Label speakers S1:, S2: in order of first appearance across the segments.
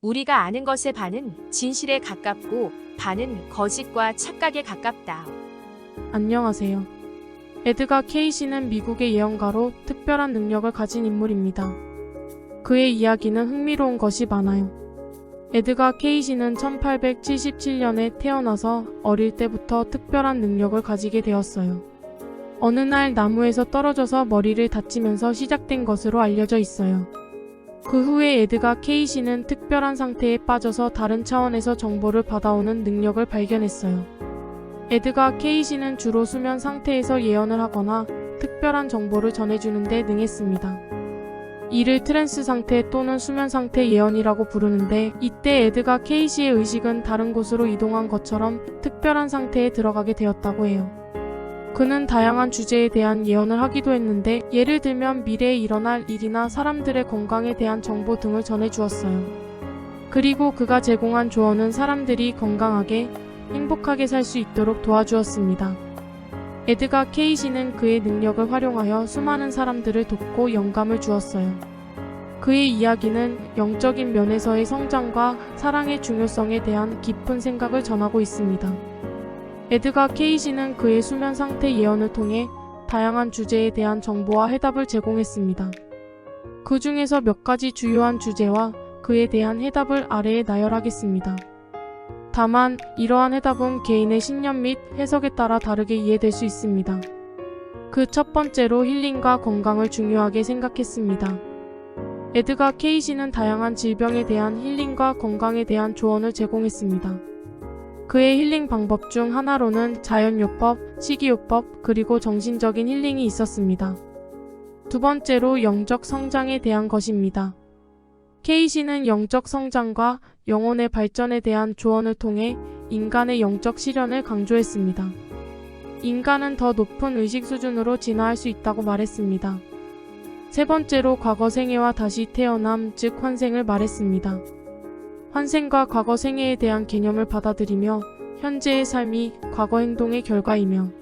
S1: 우리가 아는 것의 반은 진실에 가깝고 반은 거짓과 착각에 가깝다.
S2: 안녕하세요. 에드가 케이시는 미국의 예언가로 특별한 능력을 가진 인물입니다. 그의 이야기는 흥미로운 것이 많아요. 에드가 케이시는 1877년에 태어나서 어릴 때부터 특별한 능력을 가지게 되었어요. 어느 날 나무에서 떨어져서 머리를 다치면서 시작된 것으로 알려져 있어요. 그 후에 에드가 케이시는 특별한 상태에 빠져서 다른 차원에서 정보를 받아오는 능력을 발견했어요. 에드가 케이시는 주로 수면 상태에서 예언을 하거나 특별한 정보를 전해주는 데 능했습니다. 이를 트랜스 상태 또는 수면 상태 예언이라고 부르는데, 이때 에드가 케이시의 의식은 다른 곳으로 이동한 것처럼 특별한 상태에 들어가게 되었다고 해요. 그는 다양한 주제에 대한 예언을 하기도 했는데, 예를 들면 미래에 일어날 일이나 사람들의 건강에 대한 정보 등을 전해주었어요. 그리고 그가 제공한 조언은 사람들이 건강하게, 행복하게 살 수 있도록 도와주었습니다. 에드가 케이시는 그의 능력을 활용하여 수많은 사람들을 돕고 영감을 주었어요. 그의 이야기는 영적인 면에서의 성장과 사랑의 중요성에 대한 깊은 생각을 전하고 있습니다. 에드가 케이시는 그의 수면 상태 예언을 통해 다양한 주제에 대한 정보와 해답을 제공했습니다. 그 중에서 몇 가지 주요한 주제와 그에 대한 해답을 아래에 나열하겠습니다. 다만 이러한 해답은 개인의 신념 및 해석에 따라 다르게 이해될 수 있습니다. 그 첫 번째로 힐링과 건강을 중요하게 생각했습니다. 에드가 케이시는 다양한 질병에 대한 힐링과 건강에 대한 조언을 제공했습니다. 그의 힐링 방법 중 하나로는 자연요법, 식이요법, 그리고 정신적인 힐링이 있었습니다. 두 번째로 영적 성장에 대한 것입니다. 케이시는 영적 성장과 영혼의 발전에 대한 조언을 통해 인간의 영적 실현을 강조했습니다. 인간은 더 높은 의식 수준으로 진화할 수 있다고 말했습니다. 세 번째로 과거 생애와 다시 태어남, 즉 환생을 말했습니다. 환생과 과거 생애에 대한 개념을 받아들이며 현재의 삶이 과거 행동의 결과이며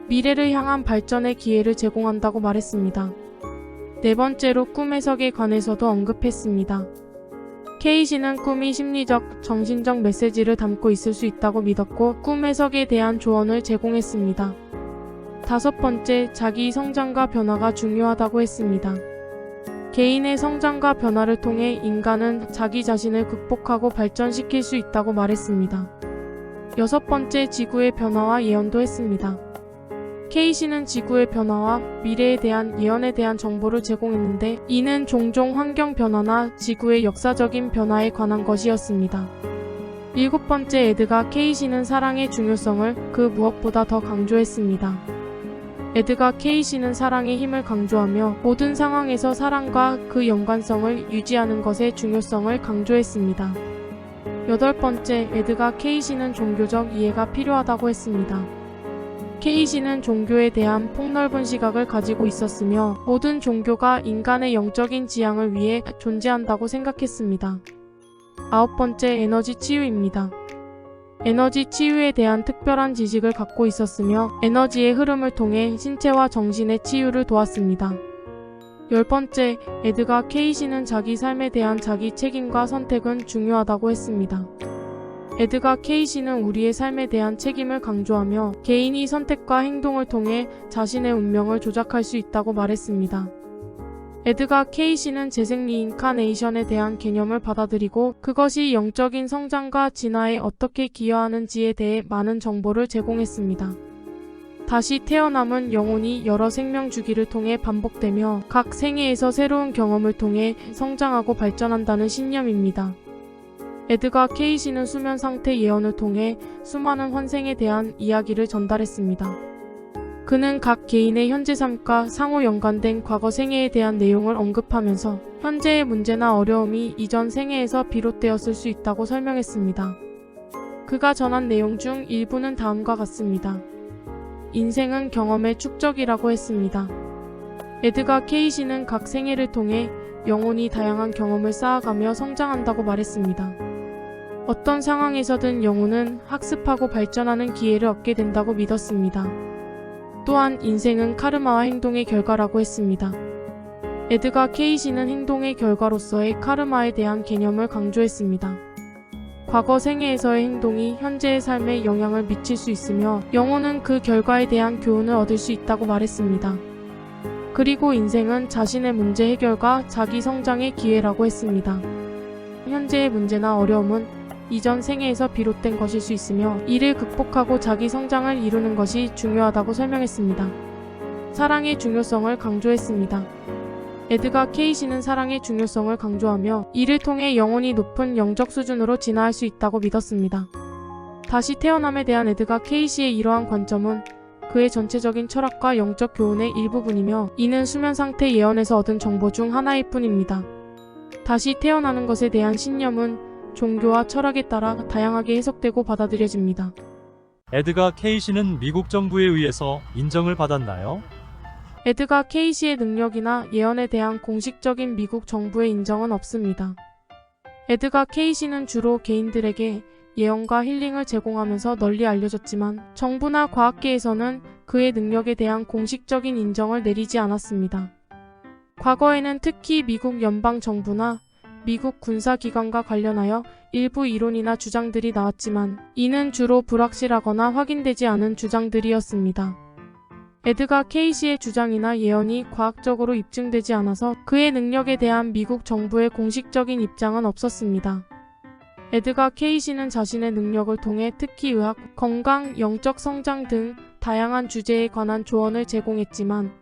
S2: 미래를 향한 발전의 기회를 제공한다고 말했습니다. 네 번째로 꿈 해석에 관해서도 언급했습니다. 케이시는 꿈이 심리적, 정신적 메시지를 담고 있을 수 있다고 믿었고 꿈 해석에 대한 조언을 제공했습니다. 다섯 번째, 자기 성장과 변화가 중요하다고 했습니다. 개인의 성장과 변화를 통해 인간은 자기 자신을 극복하고 발전시킬 수 있다고 말했습니다. 여섯 번째, 지구의 변화와 예언도 했습니다. 케이시는 지구의 변화와 미래에 대한 예언에 대한 정보를 제공했는데, 이는 종종 환경 변화나 지구의 역사적인 변화에 관한 것이었습니다. 일곱 번째, 에드가 케이시는 사랑의 중요성을 그 무엇보다 더 강조했습니다. 에드가 케이시는 사랑의 힘을 강조하며 모든 상황에서 사랑과 그 연관성을 유지하는 것의 중요성을 강조했습니다. 여덟 번째, 에드가 케이시는 종교적 이해가 필요하다고 했습니다. 케이시는 종교에 대한 폭넓은 시각을 가지고 있었으며 모든 종교가 인간의 영적인 지향을 위해 존재한다고 생각했습니다. 아홉 번째, 에너지 치유입니다. 에너지 치유에 대한 특별한 지식을 갖고 있었으며 에너지의 흐름을 통해 신체와 정신의 치유를 도왔습니다. 열 번째, 에드가 케이시는 자기 삶에 대한 자기 책임과 선택은 중요하다고 했습니다. 에드가 케이시는 우리의 삶에 대한 책임을 강조하며 개인이 선택과 행동을 통해 자신의 운명을 조작할 수 있다고 말했습니다. 에드가 케이시는 재생 리인카네이션에 대한 개념을 받아들이고 그것이 영적인 성장과 진화에 어떻게 기여하는지에 대해 많은 정보를 제공했습니다. 다시 태어남은 영혼이 여러 생명 주기를 통해 반복되며 각 생애에서 새로운 경험을 통해 성장하고 발전한다는 신념입니다. 에드가 케이시는 수면 상태 예언을 통해 수많은 환생에 대한 이야기를 전달했습니다. 그는 각 개인의 현재 삶과 상호 연관된 과거 생애에 대한 내용을 언급하면서 현재의 문제나 어려움이 이전 생애에서 비롯되었을 수 있다고 설명했습니다. 그가 전한 내용 중 일부는 다음과 같습니다. 인생은 경험의 축적이라고 했습니다. 에드가 케이시는 각 생애를 통해 영혼이 다양한 경험을 쌓아가며 성장한다고 말했습니다. 어떤 상황에서든 영혼은 학습하고 발전하는 기회를 얻게 된다고 믿었습니다. 또한 인생은 카르마와 행동의 결과라고 했습니다. 에드가 케이시는 행동의 결과로서의 카르마에 대한 개념을 강조했습니다. 과거 생애에서의 행동이 현재의 삶에 영향을 미칠 수 있으며 영혼은 그 결과에 대한 교훈을 얻을 수 있다고 말했습니다. 그리고 인생은 자신의 문제 해결과 자기 성장의 기회라고 했습니다. 현재의 문제나 어려움은 이전 생애에서 비롯된 것일 수 있으며 이를 극복하고 자기 성장을 이루는 것이 중요하다고 설명했습니다. 사랑의 중요성을 강조했습니다. 에드가 케이시는 사랑의 중요성을 강조하며 이를 통해 영혼이 높은 영적 수준으로 진화할 수 있다고 믿었습니다. 다시 태어남에 대한 에드가 케이시의 이러한 관점은 그의 전체적인 철학과 영적 교훈의 일부분이며 이는 수면 상태 예언에서 얻은 정보 중 하나일 뿐입니다. 다시 태어나는 것에 대한 신념은 종교와 철학에 따라 다양하게 해석되고 받아들여집니다.
S3: 에드가 케이시는 미국 정부에 의해서 인정을 받았나요?
S2: 에드가 케이시의 능력이나 예언에 대한 공식적인 미국 정부의 인정은 없습니다. 에드가 케이시는 주로 개인들에게 예언과 힐링을 제공하면서 널리 알려졌지만 정부나 과학계에서는 그의 능력에 대한 공식적인 인정을 내리지 않았습니다. 과거에는 특히 미국 연방정부나 미국 군사기관과 관련하여 일부 이론이나 주장들이 나왔지만 이는 주로 불확실하거나 확인되지 않은 주장들이었습니다. 에드가 케이시의 주장이나 예언이 과학적으로 입증되지 않아서 그의 능력에 대한 미국 정부의 공식적인 입장은 없었습니다. 에드가 케이시는 자신의 능력을 통해 특히 의학, 건강, 영적 성장 등 다양한 주제에 관한 조언을 제공했지만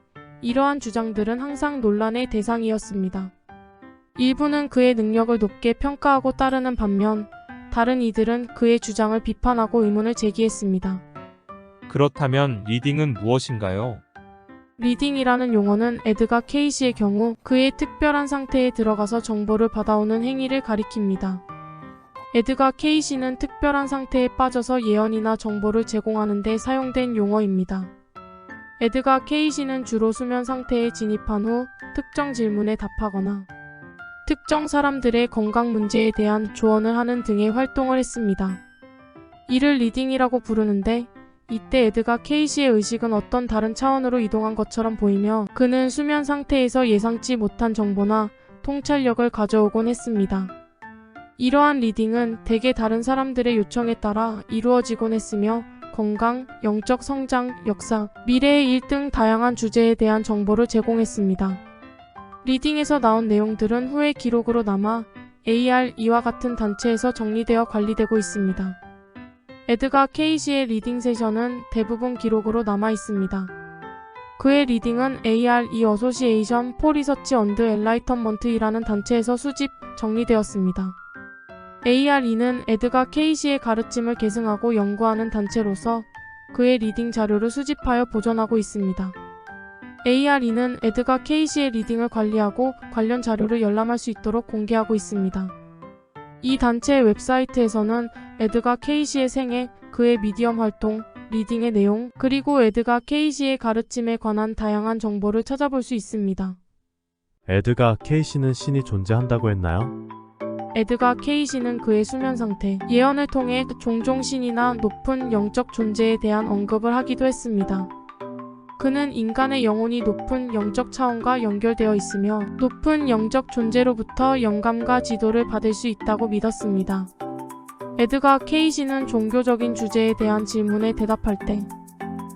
S2: 이러한 주장들은 항상 논란의 대상이었습니다. 일부는 그의 능력을 높게 평가하고 따르는 반면 다른 이들은 그의 주장을 비판하고 의문을 제기했습니다.
S3: 그렇다면 리딩은 무엇인가요?
S2: 리딩이라는 용어는 에드가 케이시의 경우 그의 특별한 상태에 들어가서 정보를 받아오는 행위를 가리킵니다. 에드가 케이시는 특별한 상태에 빠져서 예언이나 정보를 제공하는 데 사용된 용어입니다. 에드가 케이시는 주로 수면 상태에 진입한 후 특정 질문에 답하거나 특정 사람들의 건강 문제에 대한 조언을 하는 등의 활동을 했습니다. 이를 리딩이라고 부르는데 이때 에드가 케이시의 의식은 어떤 다른 차원으로 이동한 것처럼 보이며 그는 수면 상태에서 예상치 못한 정보나 통찰력을 가져오곤 했습니다. 이러한 리딩은 대개 다른 사람들의 요청에 따라 이루어지곤 했으며 건강, 영적 성장, 역사, 미래의 일 등 다양한 주제에 대한 정보를 제공했습니다. 리딩에서 나온 내용들은 후에 기록으로 남아 ARE와 같은 단체에서 정리되어 관리되고 있습니다. 에드가 케이시의 리딩 세션은 대부분 기록으로 남아 있습니다. 그의 리딩은 ARE 어소시에이션 포 리서치 언드 엔라이턴먼트이라는 단체에서 수집, 정리되었습니다. ARE는 에드가 케이시의 가르침을 계승하고 연구하는 단체로서 그의 리딩 자료를 수집하여 보존하고 있습니다. ARE는 에드가 케이시의 리딩을 관리하고 관련 자료를 열람할 수 있도록 공개하고 있습니다. 이 단체의 웹사이트에서는 에드가 케이시의 생애, 그의 미디엄 활동, 리딩의 내용, 그리고 에드가 케이시의 가르침에 관한 다양한 정보를 찾아볼 수 있습니다.
S4: 에드가 케이시는 신이 존재한다고 했나요?
S2: 에드가 케이시는 그의 수면 상태, 예언을 통해 종종 신이나 높은 영적 존재에 대한 언급을 하기도 했습니다. 그는 인간의 영혼이 높은 영적 차원과 연결되어 있으며 높은 영적 존재로부터 영감과 지도를 받을 수 있다고 믿었습니다. 에드가 케이시는 종교적인 주제에 대한 질문에 대답할 때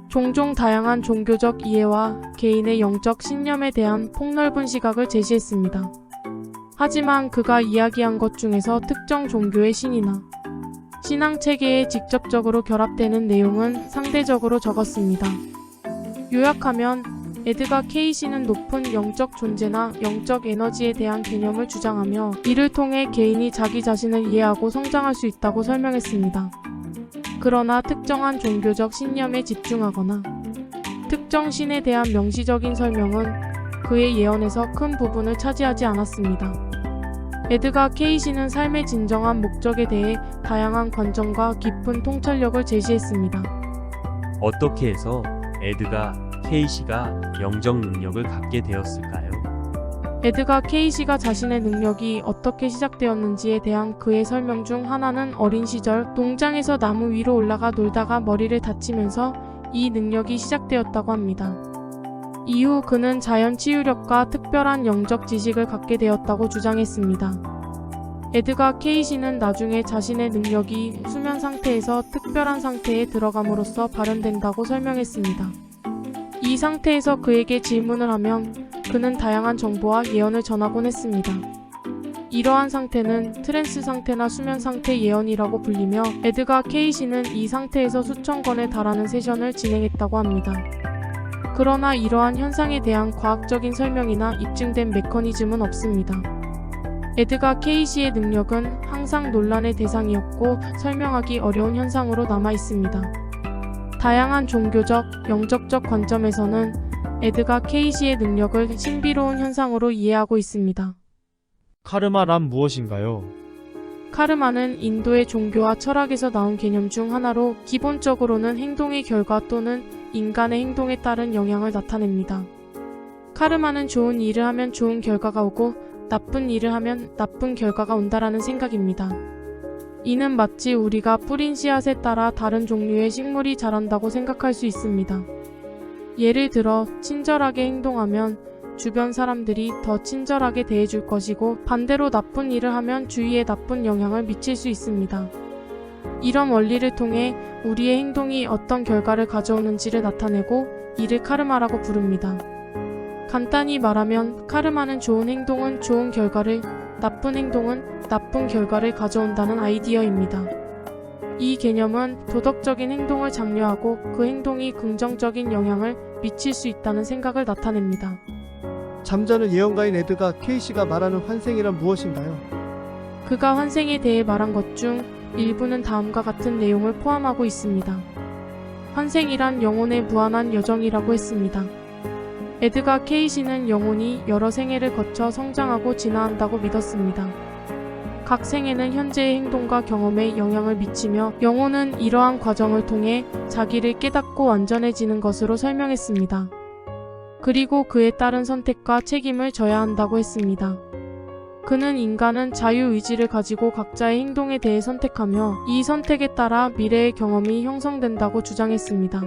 S2: 종종 다양한 종교적 이해와 개인의 영적 신념에 대한 폭넓은 시각을 제시했습니다. 하지만 그가 이야기한 것 중에서 특정 종교의 신이나 신앙 체계에 직접적으로 결합되는 내용은 상대적으로 적었습니다. 요약하면 에드가 케이시는 높은 영적 존재나 영적 에너지에 대한 개념을 주장하며 이를 통해 개인이 자기 자신을 이해하고 성장할 수 있다고 설명했습니다. 그러나 특정한 종교적 신념에 집중하거나 특정 신에 대한 명시적인 설명은 그의 예언에서 큰 부분을 차지하지 않았습니다. 에드가 케이시는 삶의 진정한 목적에 대해 다양한 관점과 깊은 통찰력을 제시했습니다.
S5: 어떻게 해서 에드가 케이시가 영적 능력을 갖게 되었을까요?
S2: 에드가 케이시가 자신의 능력이 어떻게 시작되었는지에 대한 그의 설명 중 하나는 어린 시절 농장에서 나무 위로 올라가 놀다가 머리를 다치면서 이 능력이 시작되었다고 합니다. 이후 그는 자연 치유력과 특별한 영적 지식을 갖게 되었다고 주장했습니다. 에드가 케이시는 나중에 자신의 능력이 수면 상태에서 특별한 상태에 들어감으로써 발현된다고 설명했습니다. 이 상태에서 그에게 질문을 하면 그는 다양한 정보와 예언을 전하곤 했습니다. 이러한 상태는 트랜스 상태나 수면 상태 예언이라고 불리며 에드가 케이시는 이 상태에서 수천 건에 달하는 세션을 진행했다고 합니다. 그러나 이러한 현상에 대한 과학적인 설명이나 입증된 메커니즘은 없습니다. 에드가 케이시의 능력은 항상 논란의 대상이었고 설명하기 어려운 현상으로 남아 있습니다. 다양한 종교적, 영적적 관점에서는 에드가 케이시의 능력을 신비로운 현상으로 이해하고 있습니다.
S6: 카르마란 무엇인가요?
S2: 카르마는 인도의 종교와 철학에서 나온 개념 중 하나로 기본적으로는 행동의 결과 또는 인간의 행동에 따른 영향을 나타냅니다. 카르마는 좋은 일을 하면 좋은 결과가 오고 나쁜 일을 하면 나쁜 결과가 온다라는 생각입니다. 이는 마치 우리가 뿌린 씨앗에 따라 다른 종류의 식물이 자란다고 생각할 수 있습니다. 예를 들어 친절하게 행동하면 주변 사람들이 더 친절하게 대해줄 것이고 반대로 나쁜 일을 하면 주위에 나쁜 영향을 미칠 수 있습니다. 이런 원리를 통해 우리의 행동이 어떤 결과를 가져오는지를 나타내고 이를 카르마라고 부릅니다. 간단히 말하면 카르마는 좋은 행동은 좋은 결과를, 나쁜 행동은 나쁜 결과를 가져온다는 아이디어입니다. 이 개념은 도덕적인 행동을 장려하고 그 행동이 긍정적인 영향을 미칠 수 있다는 생각을 나타냅니다.
S7: 잠자는 예언가인 에드가 케이시가 말하는 환생이란 무엇인가요?
S2: 그가 환생에 대해 말한 것 중 일부는 다음과 같은 내용을 포함하고 있습니다. 환생이란 영혼의 무한한 여정이라고 했습니다. 에드가 케이시는 영혼이 여러 생애를 거쳐 성장하고 진화한다고 믿었습니다. 각 생애는 현재의 행동과 경험에 영향을 미치며 영혼은 이러한 과정을 통해 자기를 깨닫고 완전해지는 것으로 설명했습니다. 그리고 그에 따른 선택과 책임을 져야 한다고 했습니다. 그는 인간은 자유의지를 가지고 각자의 행동에 대해 선택하며 이 선택에 따라 미래의 경험이 형성된다고 주장했습니다.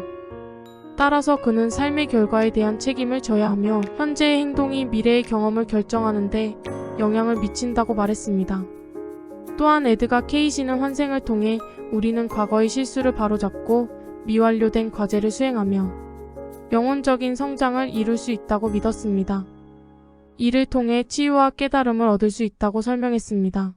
S2: 따라서 그는 삶의 결과에 대한 책임을 져야 하며 현재의 행동이 미래의 경험을 결정하는데 영향을 미친다고 말했습니다. 또한 에드가 케이시는 환생을 통해 우리는 과거의 실수를 바로잡고 미완료된 과제를 수행하며 영혼적인 성장을 이룰 수 있다고 믿었습니다. 이를 통해 치유와 깨달음을 얻을 수 있다고 설명했습니다.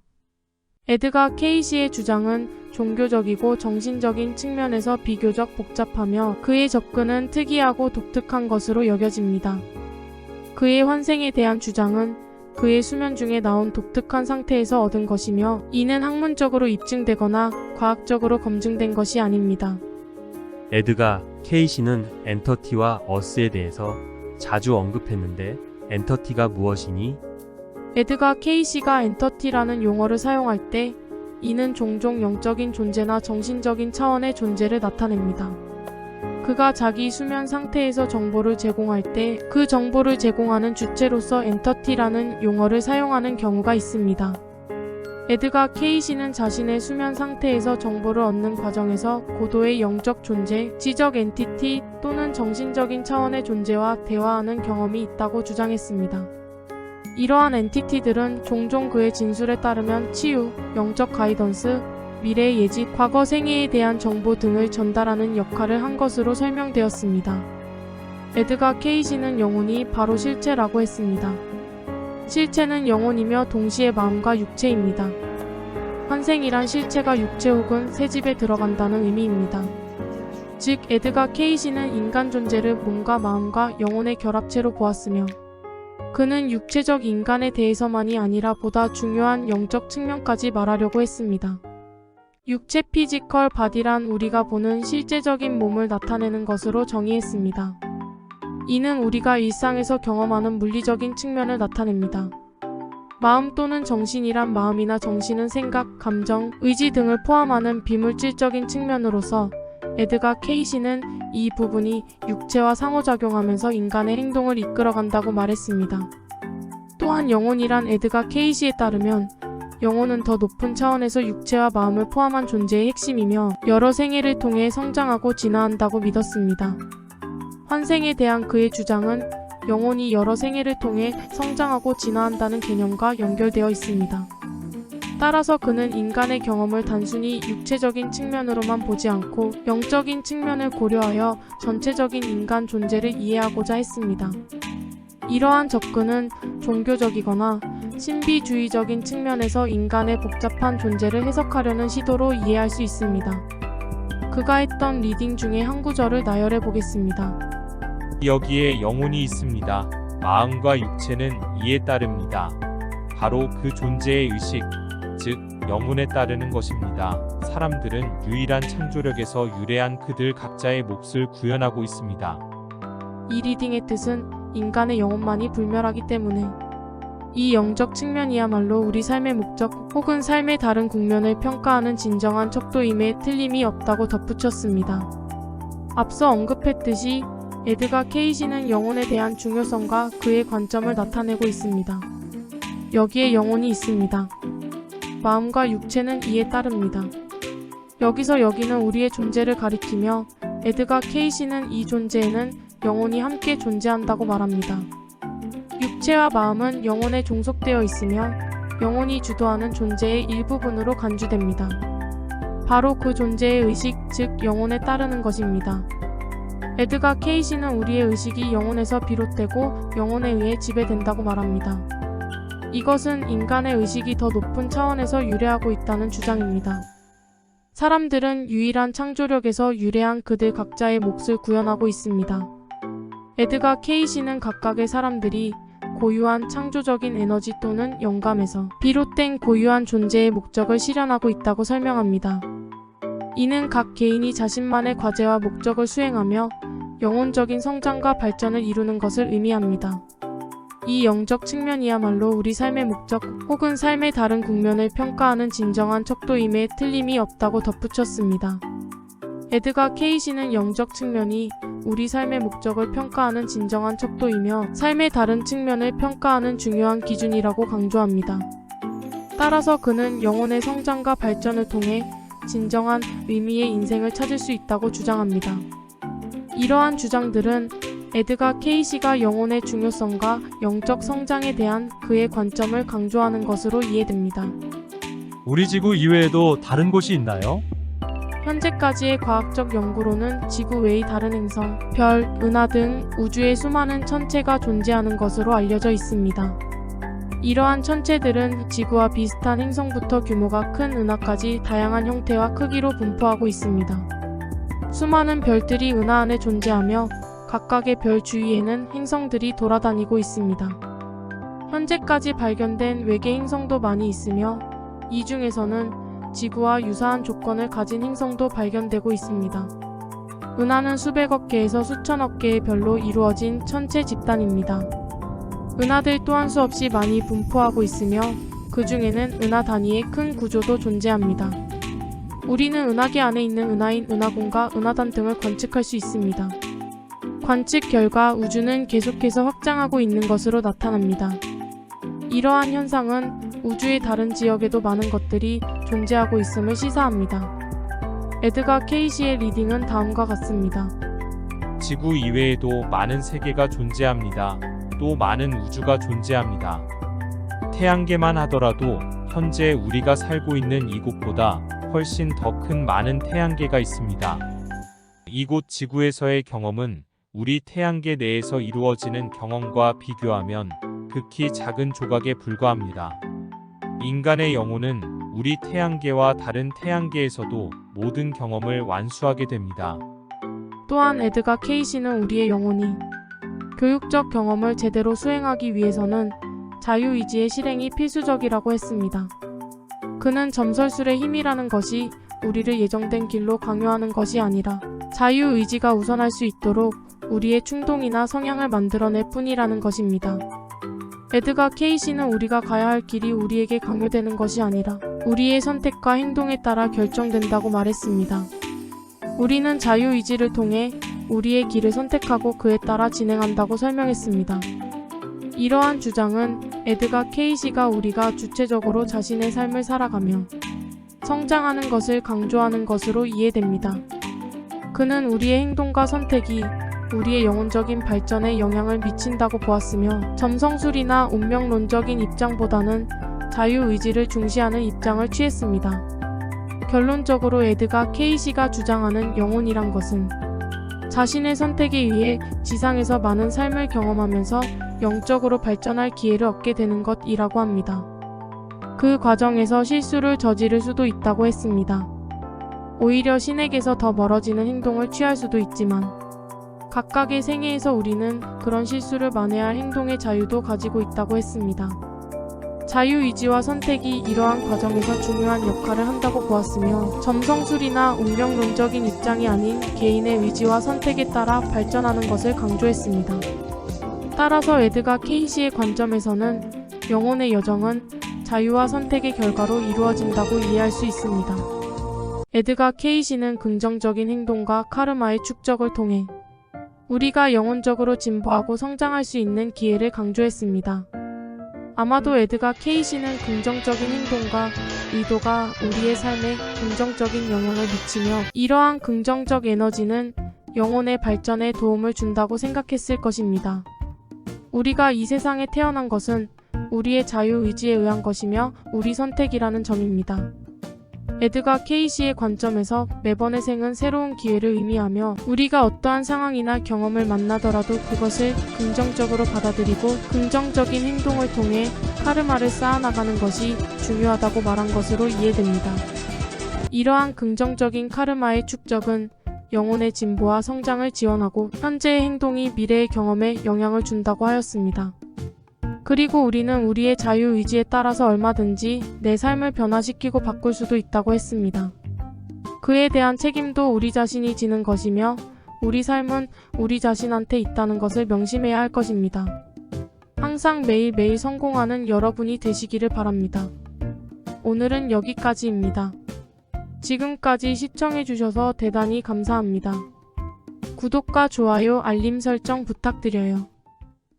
S2: 에드가 케이시의 주장은 종교적이고 정신적인 측면에서 비교적 복잡하며 그의 접근은 특이하고 독특한 것으로 여겨집니다. 그의 환생에 대한 주장은 그의 수면 중에 나온 독특한 상태에서 얻은 것이며 이는 학문적으로 입증되거나 과학적으로 검증된 것이 아닙니다.
S5: 에드가 케이시는 엔터티와 어스에 대해서 자주 언급했는데 엔터티가 무엇이니?
S2: 에드가 케이시가 엔터티라는 용어를 사용할 때 이는 종종 영적인 존재나 정신적인 차원의 존재를 나타냅니다. 그가 자기 수면 상태에서 정보를 제공할 때 그 정보를 제공하는 주체로서 엔터티라는 용어를 사용하는 경우가 있습니다. 에드가 케이시는 자신의 수면 상태에서 정보를 얻는 과정에서 고도의 영적 존재, 지적 엔티티 또는 정신적인 차원의 존재와 대화하는 경험이 있다고 주장했습니다. 이러한 엔티티들은 종종 그의 진술에 따르면 치유, 영적 가이던스, 미래의 예지, 과거 생애에 대한 정보 등을 전달하는 역할을 한 것으로 설명되었습니다. 에드가 케이시는 영혼이 바로 실체라고 했습니다. 실체는 영혼이며 동시에 마음과 육체입니다. 환생이란 실체가 육체 혹은 새집에 들어간다는 의미입니다. 즉, 에드가 케이시는 인간 존재를 몸과 마음과 영혼의 결합체로 보았으며 그는 육체적 인간에 대해서만이 아니라 보다 중요한 영적 측면까지 말하려고 했습니다. 육체 피지컬 바디란 우리가 보는 실제적인 몸을 나타내는 것으로 정의했습니다. 이는 우리가 일상에서 경험하는 물리적인 측면을 나타냅니다. 마음 또는 정신이란 마음이나 정신은 생각, 감정, 의지 등을 포함하는 비물질적인 측면으로서 에드가 케이시는 이 부분이 육체와 상호작용하면서 인간의 행동을 이끌어간다고 말했습니다. 또한 영혼이란 에드가 케이시에 따르면 영혼은 더 높은 차원에서 육체와 마음을 포함한 존재의 핵심이며 여러 생애를 통해 성장하고 진화한다고 믿었습니다. 환생에 대한 그의 주장은 영혼이 여러 생애를 통해 성장하고 진화한다는 개념과 연결되어 있습니다. 따라서 그는 인간의 경험을 단순히 육체적인 측면으로만 보지 않고 영적인 측면을 고려하여 전체적인 인간 존재를 이해하고자 했습니다. 이러한 접근은 종교적이거나 신비주의적인 측면에서 인간의 복잡한 존재를 해석하려는 시도로 이해할 수 있습니다. 그가 했던 리딩 중에 한 구절을 나열해 보겠습니다.
S8: 여기에 영혼이 있습니다. 마음과 육체는 이에 따릅니다. 바로 그 존재의 의식, 즉 영혼에 따르는 것입니다. 사람들은 유일한 창조력에서 유래한 그들 각자의 몫을 구현하고 있습니다.
S2: 이 리딩의 뜻은 인간의 영혼만이 불멸하기 때문에 이 영적 측면이야말로 우리 삶의 목적 혹은 삶의 다른 국면을 평가하는 진정한 척도임에 틀림이 없다고 덧붙였습니다. 앞서 언급했듯이 에드가 케이시는 영혼에 대한 중요성과 그의 관점을 나타내고 있습니다. 여기에 영혼이 있습니다. 마음과 육체는 이에 따릅니다. 여기서 여기는 우리의 존재를 가리키며 에드가 케이시는 이 존재에는 영혼이 함께 존재한다고 말합니다. 육체와 마음은 영혼에 종속되어 있으며 영혼이 주도하는 존재의 일부분으로 간주됩니다. 바로 그 존재의 의식, 즉 영혼에 따르는 것입니다. 에드가 케이시는 우리의 의식이 영혼에서 비롯되고 영혼에 의해 지배된다고 말합니다. 이것은 인간의 의식이 더 높은 차원에서 유래하고 있다는 주장입니다. 사람들은 유일한 창조력에서 유래한 그들 각자의 몫을 구현하고 있습니다. 에드가 케이시는 각각의 사람들이 고유한 창조적인 에너지 또는 영감에서 비롯된 고유한 존재의 목적을 실현하고 있다고 설명합니다. 이는 각 개인이 자신만의 과제와 목적을 수행하며 영혼적인 성장과 발전을 이루는 것을 의미합니다. 이 영적 측면이야말로 우리 삶의 목적 혹은 삶의 다른 국면을 평가하는 진정한 척도임에 틀림이 없다고 덧붙였습니다. 에드가 케이시는 영적 측면이 우리 삶의 목적을 평가하는 진정한 척도이며 삶의 다른 측면을 평가하는 중요한 기준이라고 강조합니다. 따라서 그는 영혼의 성장과 발전을 통해 진정한 의미의 인생을 찾을 수 있다고 주장합니다. 이러한 주장들은 에드가 케이시가 영혼의 중요성과 영적 성장에 대한 그의 관점을 강조하는 것으로 이해됩니다.
S3: 우리 지구 이외에도 다른 곳이 있나요?
S2: 현재까지의 과학적 연구로는 지구 외의 다른 행성, 별, 은하 등 우주에 수많은 천체가 존재하는 것으로 알려져 있습니다. 이러한 천체들은 지구와 비슷한 행성부터 규모가 큰 은하까지 다양한 형태와 크기로 분포하고 있습니다. 수많은 별들이 은하 안에 존재하며 각각의 별 주위에는 행성들이 돌아다니고 있습니다. 현재까지 발견된 외계 행성도 많이 있으며 이 중에서는 지구와 유사한 조건을 가진 행성도 발견되고 있습니다. 은하는 수백억 개에서 수천억 개의 별로 이루어진 천체 집단입니다. 은하들 또한 수없이 많이 분포하고 있으며 그 중에는 은하 단위의 큰 구조도 존재합니다. 우리는 은하계 안에 있는 은하인 은하공과 은하단 등을 관측할 수 있습니다. 관측 결과 우주는 계속해서 확장하고 있는 것으로 나타납니다. 이러한 현상은 우주의 다른 지역에도 많은 것들이 존재하고 있음을 시사합니다. 에드가 케이시의 리딩은 다음과 같습니다.
S8: 지구 이외에도 많은 세계가 존재합니다. 또 많은 우주가 존재합니다. 태양계만 하더라도 현재 우리가 살고 있는 이곳보다 훨씬 더 큰 많은 태양계가 있습니다. 이곳 지구에서의 경험은 우리 태양계 내에서 이루어지는 경험과 비교하면 극히 작은 조각에 불과합니다. 인간의 영혼은 우리 태양계와 다른 태양계에서도 모든 경험을 완수하게 됩니다.
S2: 또한 에드가 케이시는 우리의 영혼이 교육적 경험을 제대로 수행하기 위해서는 자유의지의 실행이 필수적이라고 했습니다. 그는 점설술의 힘이라는 것이 우리를 예정된 길로 강요하는 것이 아니라 자유의지가 우선할 수 있도록 우리의 충동이나 성향을 만들어낼 뿐이라는 것입니다. 에드가 케이시는 우리가 가야 할 길이 우리에게 강요되는 것이 아니라 우리의 선택과 행동에 따라 결정된다고 말했습니다. 우리는 자유의지를 통해 우리의 길을 선택하고 그에 따라 진행한다고 설명했습니다. 이러한 주장은 에드가 케이시가 우리가 주체적으로 자신의 삶을 살아가며 성장하는 것을 강조하는 것으로 이해됩니다. 그는 우리의 행동과 선택이 우리의 영혼적인 발전에 영향을 미친다고 보았으며 점성술이나 운명론적인 입장보다는 자유의지를 중시하는 입장을 취했습니다. 결론적으로 에드가 케이시가 주장하는 영혼이란 것은 자신의 선택에 의해 지상에서 많은 삶을 경험하면서 영적으로 발전할 기회를 얻게 되는 것이라고 합니다. 그 과정에서 실수를 저지를 수도 있다고 했습니다. 오히려 신에게서 더 멀어지는 행동을 취할 수도 있지만 각각의 생애에서 우리는 그런 실수를 만회할 행동의 자유도 가지고 있다고 했습니다. 자유의지와 선택이 이러한 과정에서 중요한 역할을 한다고 보았으며 점성술이나 운명론적인 입장이 아닌 개인의 의지와 선택에 따라 발전하는 것을 강조했습니다. 따라서 에드가 케이시의 관점에서는 영혼의 여정은 자유와 선택의 결과로 이루어진다고 이해할 수 있습니다. 에드가 케이시는 긍정적인 행동과 카르마의 축적을 통해 우리가 영혼적으로 진보하고 성장할 수 있는 기회를 강조했습니다. 아마도 에드가 케이시는 긍정적인 행동과 의도가 우리의 삶에 긍정적인 영향을 미치며 이러한 긍정적 에너지는 영혼의 발전에 도움을 준다고 생각했을 것입니다. 우리가 이 세상에 태어난 것은 우리의 자유의지에 의한 것이며 우리 선택이라는 점입니다. 에드가 케이시의 관점에서 매번의 생은 새로운 기회를 의미하며 우리가 어떠한 상황이나 경험을 만나더라도 그것을 긍정적으로 받아들이고 긍정적인 행동을 통해 카르마를 쌓아나가는 것이 중요하다고 말한 것으로 이해됩니다. 이러한 긍정적인 카르마의 축적은 영혼의 진보와 성장을 지원하고 현재의 행동이 미래의 경험에 영향을 준다고 하였습니다. 그리고 우리는 우리의 자유의지에 따라서 얼마든지 내 삶을 변화시키고 바꿀 수도 있다고 했습니다. 그에 대한 책임도 우리 자신이 지는 것이며 우리 삶은 우리 자신한테 있다는 것을 명심해야 할 것입니다. 항상 매일매일 성공하는 여러분이 되시기를 바랍니다. 오늘은 여기까지입니다. 지금까지 시청해주셔서 대단히 감사합니다. 구독과 좋아요, 알림 설정 부탁드려요.